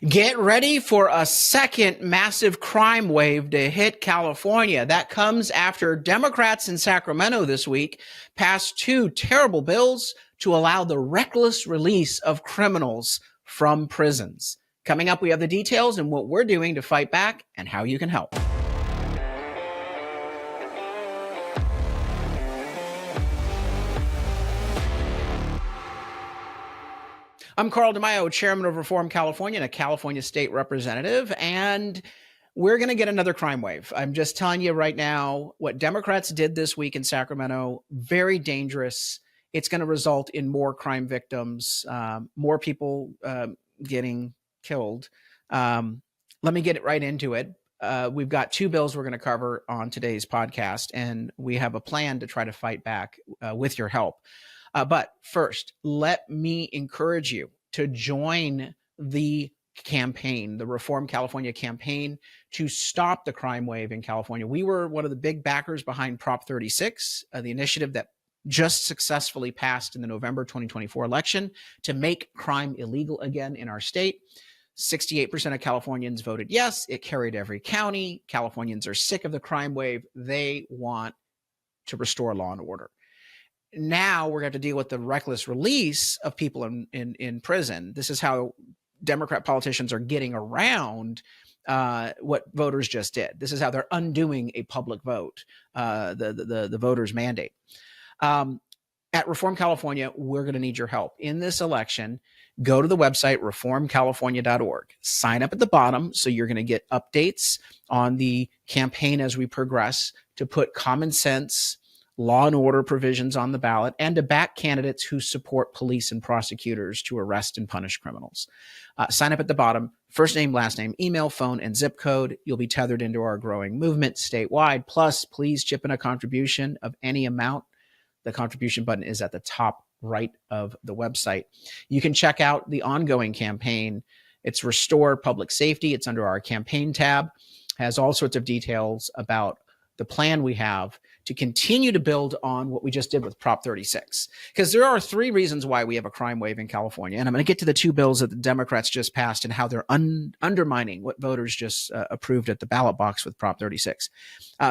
Get ready for a second massive crime wave to hit California. That comes after Democrats in Sacramento this week passed two terrible bills to allow the reckless release of criminals from prisons. Coming up, we have the details and what we're doing to fight back and how you can help. I'm Carl DeMaio, chairman of Reform California and a California state representative, and we're going to get another crime wave. I'm just telling you right now, what Democrats did this week in Sacramento, very dangerous. It's going to result in more crime victims, more people getting killed. Let me get right into it. We've got two bills we're going to cover on today's podcast, and we have a plan to try to fight back with your help. But first, let me encourage you to join the campaign, the Reform California campaign, to stop the crime wave in California. We were one of the big backers behind Prop 36, the initiative that just successfully passed in the November 2024 election to make crime illegal again in our state. 68% of Californians voted yes. It carried every county. Californians are sick of the crime wave. They want to restore law and order. Now we're going to deal with the reckless release of people in prison. This is how Democrat politicians are getting around what voters just did. This is how they're undoing a public vote, the voters' mandate. At Reform California, we're going to need your help. In this election, go to the website, reformcalifornia.org. Sign up at the bottom so you're going to get updates on the campaign as we progress to put common sense law and order provisions on the ballot, and to back candidates who support police and prosecutors to arrest and punish criminals. Sign up at the bottom, first name, last name, email, phone, and zip code. You'll be tethered into our growing movement statewide. Plus, please chip in a contribution of any amount. The contribution button is at the top right of the website. You can check out the ongoing campaign. It's Restore Public Safety. It's under our campaign tab. Has all sorts of details about the plan we have to continue to build on what we just did with Prop 36. Because there are three reasons why we have a crime wave in California. And I'm going to get to the two bills that the Democrats just passed and how they're undermining what voters just approved at the ballot box with Prop 36.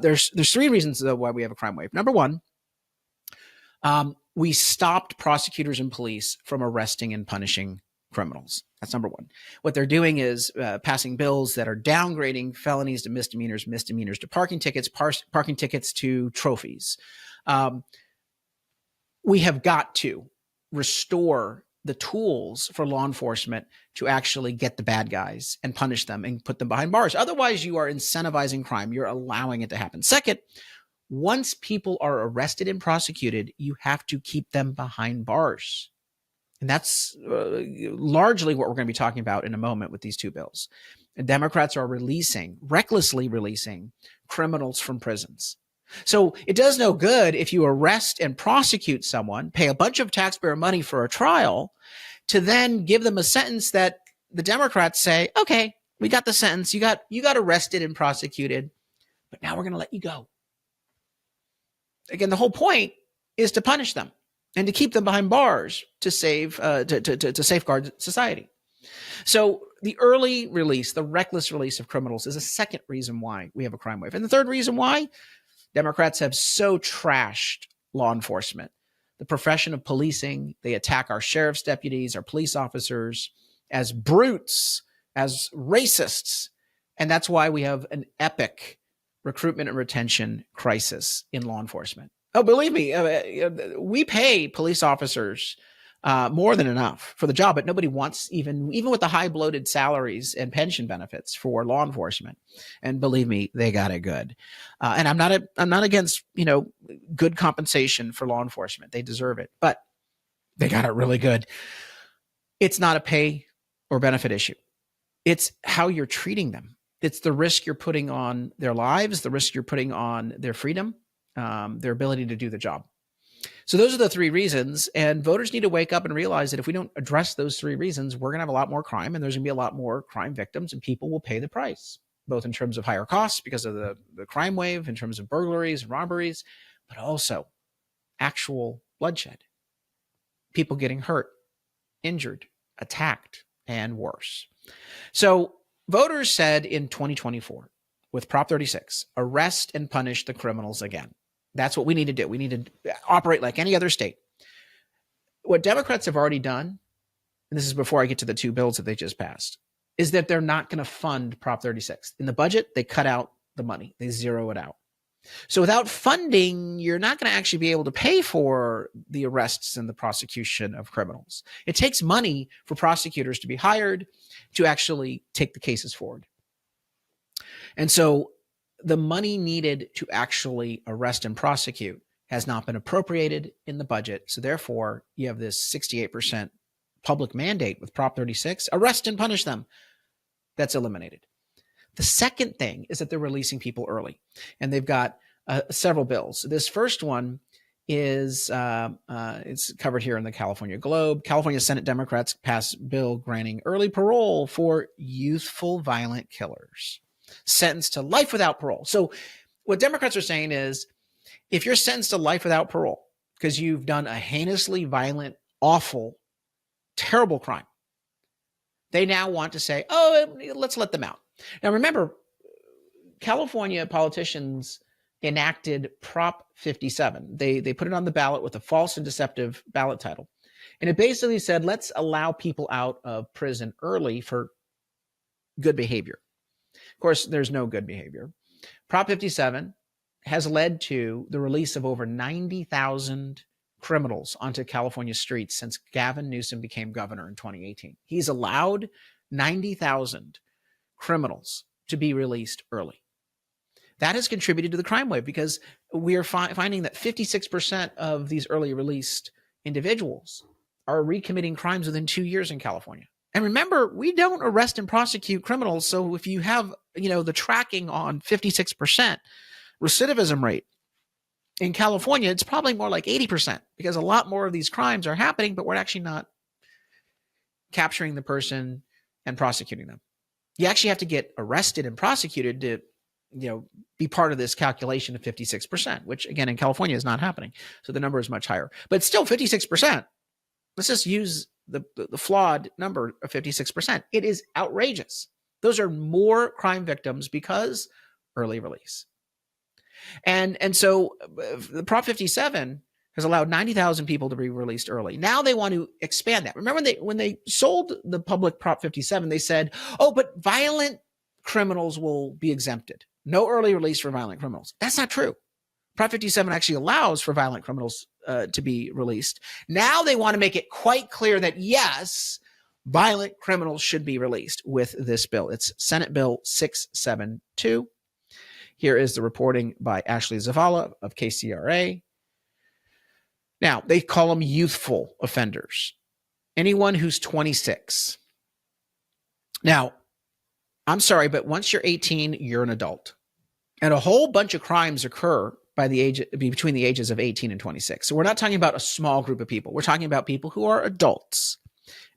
There's three reasons, though, why we have a crime wave. Number one, we stopped prosecutors and police from arresting and punishing criminals. That's number one. What they're doing is passing bills that are downgrading felonies to misdemeanors, misdemeanors to parking tickets, parking tickets to trophies. We have got to restore the tools for law enforcement to actually get the bad guys and punish them and put them behind bars. Otherwise, you are incentivizing crime. You're allowing it to happen. Second, once people are arrested and prosecuted, you have to keep them behind bars. And that's largely what we're going to be talking about in a moment with these two bills. And Democrats are recklessly releasing criminals from prisons. So it does no good if you arrest and prosecute someone, pay a bunch of taxpayer money for a trial, to then give them a sentence that the Democrats say, okay, we got the sentence. You got arrested and prosecuted, but now we're going to let you go. Again, the whole point is to punish them and to keep them behind bars to safeguard society. So the early release, the reckless release of criminals is a second reason why we have a crime wave. And the third reason why Democrats have so trashed law enforcement, the profession of policing. They attack our sheriff's deputies, our police officers as brutes, as racists. And that's why we have an epic recruitment and retention crisis in law enforcement. Oh, believe me, we pay police officers more than enough for the job, but nobody wants even with the high bloated salaries and pension benefits for law enforcement. And believe me, they got it good. And I'm not against good compensation for law enforcement. They deserve it, but they got it really good. It's not a pay or benefit issue. It's how you're treating them. It's the risk you're putting on their lives, the risk you're putting on their freedom, their ability to do the job. So those are the three reasons, and voters need to wake up and realize that if we don't address those three reasons, we're going to have a lot more crime, and there's going to be a lot more crime victims, and people will pay the price, both in terms of higher costs because of the crime wave, in terms of burglaries and robberies, but also actual bloodshed, people getting hurt, injured, attacked, and worse. So voters said in 2024 with Prop 36, arrest and punish the criminals again. That's what we need to do. We need to operate like any other state. What Democrats have already done, and this is before I get to the two bills that they just passed, is that they're not going to fund Prop 36. In the budget, they cut out the money. They zero it out. So without funding, you're not going to actually be able to pay for the arrests and the prosecution of criminals. It takes money for prosecutors to be hired to actually take the cases forward. And so the money needed to actually arrest and prosecute has not been appropriated in the budget. So therefore, you have this 68% public mandate with Prop 36, arrest and punish them. That's eliminated. The second thing is that they're releasing people early, and they've got several bills. This first one is it's covered here in the California Globe. California Senate Democrats passed bill granting early parole for youthful violent killers sentenced to life without parole. So what Democrats are saying is, if you're sentenced to life without parole because you've done a heinously violent, awful, terrible crime, they now want to say, oh, let's let them out. Now, remember, California politicians enacted Prop 57. They put it on the ballot with a false and deceptive ballot title. And it basically said, let's allow people out of prison early for good behavior. Of course, there's no good behavior. Prop 57 has led to the release of over 90,000 criminals onto California streets since Gavin Newsom became governor in 2018. He's allowed 90,000 criminals to be released early. That has contributed to the crime wave because we are finding that 56% of these early released individuals are recommitting crimes within 2 years in California. And remember, we don't arrest and prosecute criminals. So if you have, the tracking on 56% recidivism rate in California, it's probably more like 80% because a lot more of these crimes are happening, but we're actually not capturing the person and prosecuting them. You actually have to get arrested and prosecuted to, be part of this calculation of 56%, which again, in California is not happening. So the number is much higher, but still 56%. Let's just use the flawed number of 56%. It is outrageous. Those are more crime victims because early release. And so the Prop 57 has allowed 90,000 people to be released early. Now they want to expand that. Remember when they sold the public Prop 57, they said, oh, but violent criminals will be exempted. No early release for violent criminals. That's not true. Prop 57 actually allows for violent criminals to be released. Now they want to make it quite clear that, yes, violent criminals should be released with this bill. It's Senate Bill 672. Here is the reporting by Ashley Zavala of KCRA. Now, they call them youthful offenders. Anyone who's 26. Now, I'm sorry, but once you're 18, you're an adult. And a whole bunch of crimes occur between the ages of 18 and 26. So we're not talking about a small group of people. We're talking about people who are adults,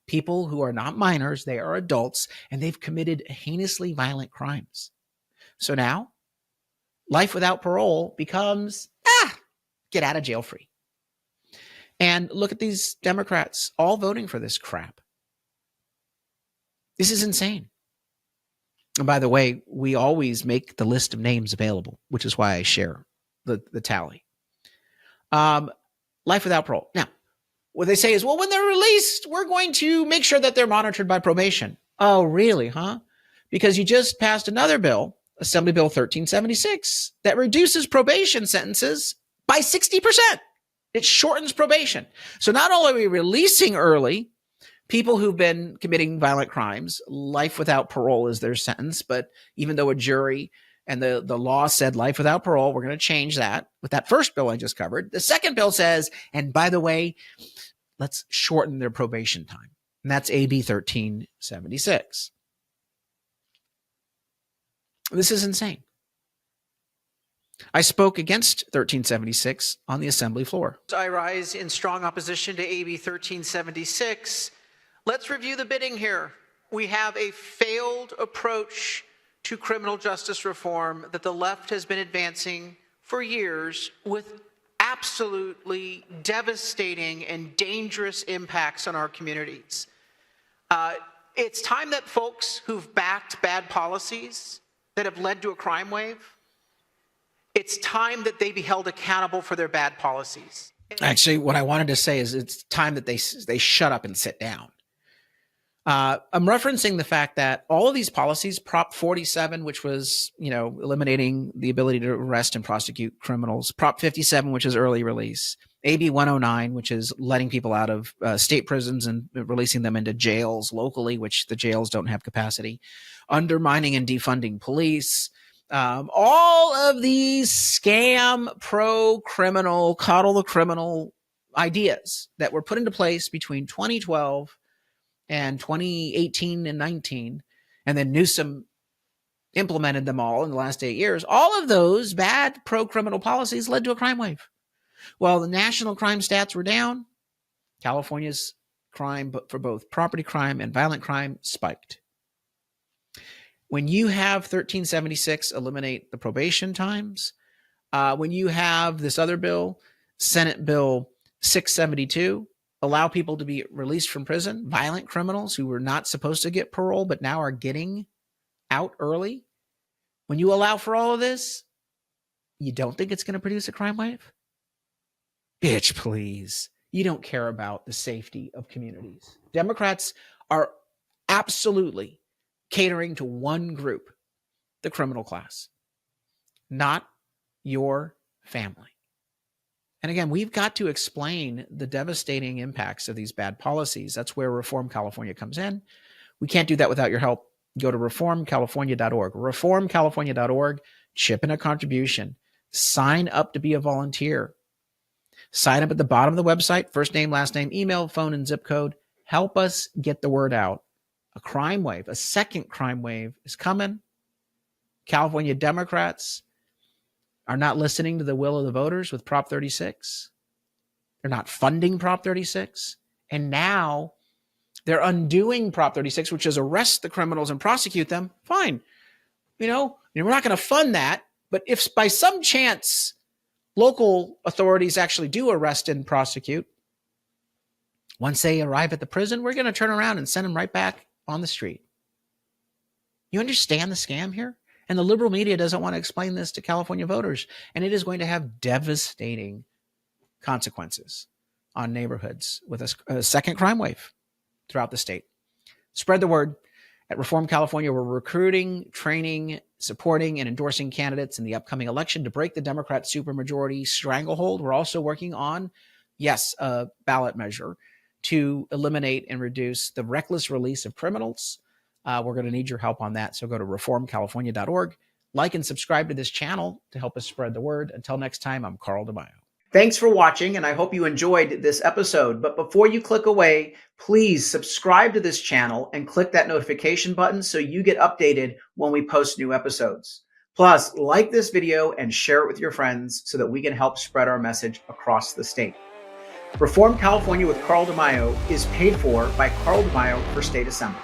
people who are not minors. They are adults, and they've committed heinously violent crimes. So now, life without parole becomes, get out of jail free. And look at these Democrats all voting for this crap. This is insane. And by the way, we always make the list of names available, which is why I share the tally. Life without parole. Now, what they say is, well, when they're released, we're going to make sure that they're monitored by probation. Oh, really, huh? Because you just passed another bill, Assembly Bill 1376, that reduces probation sentences by 60%. It shortens probation. So not only are we releasing early people who've been committing violent crimes, life without parole is their sentence, but even though a jury and the law said life without parole, we're going to change that with that first bill I just covered. The second bill says, and by the way, let's shorten their probation time. And that's AB 1376. This is insane. I spoke against 1376 on the Assembly floor. I rise in strong opposition to AB 1376. Let's review the bidding here. We have a failed approach to criminal justice reform that the left has been advancing for years with absolutely devastating and dangerous impacts on our communities. It's time that folks who've backed bad policies that have led to a crime wave, it's time that they be held accountable for their bad policies. Actually, what I wanted to say is it's time that they shut up and sit down. I'm referencing the fact that all of these policies, Prop 47, which was, eliminating the ability to arrest and prosecute criminals, Prop 57, which is early release, AB 109, which is letting people out of state prisons and releasing them into jails locally, which the jails don't have capacity, undermining and defunding police, all of these scam, pro-criminal, coddle the criminal ideas that were put into place between 2012 and 2018 and 19, and then Newsom implemented them all in the last 8 years. All of those bad pro-criminal policies led to a crime wave. Well, the national crime stats were down. California's crime, but for both property crime and violent crime, spiked. When you have 1376 eliminate the probation times, when you have this other bill, Senate Bill 672, allow people to be released from prison, violent criminals who were not supposed to get parole but now are getting out early. When you allow for all of this, you don't think it's going to produce a crime wave? Bitch, please. You don't care about the safety of communities. Democrats are absolutely catering to one group, the criminal class, not your family. And again, we've got to explain the devastating impacts of these bad policies. That's where Reform California comes in. We can't do that without your help. Go to reformcalifornia.org. Reformcalifornia.org. Chip in a contribution. Sign up to be a volunteer. Sign up at the bottom of the website. First name, last name, email, phone, and zip code. Help us get the word out. A crime wave, a second crime wave is coming. California Democrats are not listening to the will of the voters with Prop 36. They're not funding Prop 36. And now they're undoing Prop 36, which is arrest the criminals and prosecute them. Fine. We're not going to fund that. But if by some chance local authorities actually do arrest and prosecute, once they arrive at the prison, we're going to turn around and send them right back on the street. You understand the scam here? And the liberal media doesn't want to explain this to California voters. And it is going to have devastating consequences on neighborhoods with a second crime wave throughout the state. Spread the word. At Reform California, we're recruiting, training, supporting, and endorsing candidates in the upcoming election to break the Democrat supermajority stranglehold. We're also working on, a ballot measure to eliminate and reduce the reckless release of criminals. We're going to need your help on that. So go to reformcalifornia.org, like and subscribe to this channel to help us spread the word. Until next time, I'm Carl DeMaio. Thanks for watching, and I hope you enjoyed this episode. But before you click away, please subscribe to this channel and click that notification button so you get updated when we post new episodes. Plus, like this video and share it with your friends so that we can help spread our message across the state. Reform California with Carl DeMaio is paid for by Carl DeMaio for State Assembly.